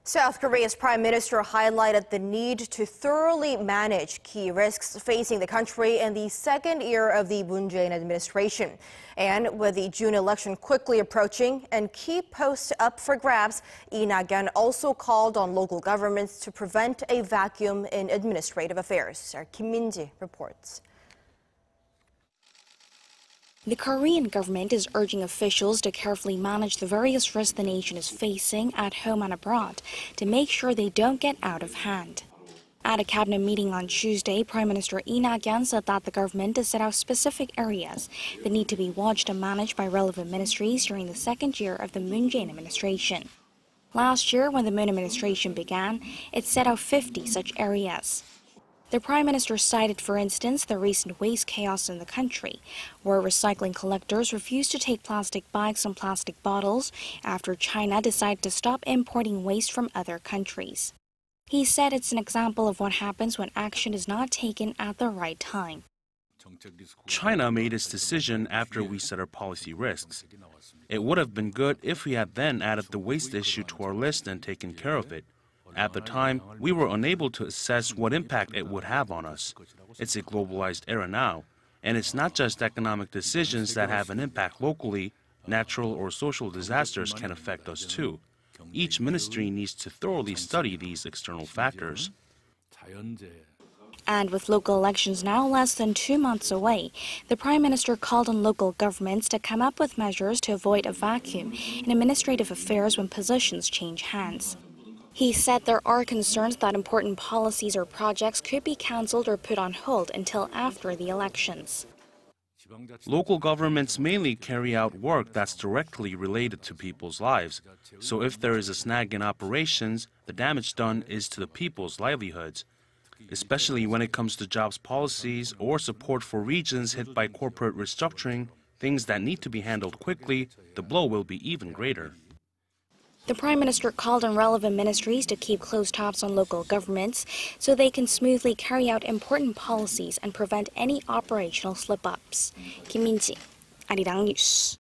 South Korea's Prime Minister highlighted the need to thoroughly manage key risks facing the country in the second year of the Moon Jae-in administration. And with the June election quickly approaching and key posts up for grabs, Lee Nak-yon also called on local governments to prevent a vacuum in administrative affairs. Our Kim Min-ji reports. The Korean government is urging officials to carefully manage the various risks the nation is facing at home and abroad to make sure they don't get out of hand. At a cabinet meeting on Tuesday, Prime Minister Lee Nak-yon said that the government has set out specific areas that need to be watched and managed by relevant ministries during the second year of the Moon Jae-in administration. Last year, when the Moon administration began, it set out 50 such areas. The Prime Minister cited, for instance, the recent waste chaos in the country, where recycling collectors refused to take plastic bags and plastic bottles after China decided to stop importing waste from other countries. He said it's an example of what happens when action is not taken at the right time. China made its decision after we set our policy risks. It would have been good if we had then added the waste issue to our list and taken care of it. At the time, we were unable to assess what impact it would have on us. It's a globalized era now, and it's not just economic decisions that have an impact locally. Natural or social disasters can affect us too. Each ministry needs to thoroughly study these external factors. And with local elections now less than 2 months away, the Prime Minister called on local governments to come up with measures to avoid a vacuum in administrative affairs when positions change hands. He said there are concerns that important policies or projects could be cancelled or put on hold until after the elections. Local governments mainly carry out work that's directly related to people's lives. So if there is a snag in operations, the damage done is to the people's livelihoods. Especially when it comes to jobs policies or support for regions hit by corporate restructuring, things that need to be handled quickly, the blow will be even greater. The Prime Minister called on relevant ministries to keep close tabs on local governments so they can smoothly carry out important policies and prevent any operational slip-ups. Kim Min-ji, Arirang News.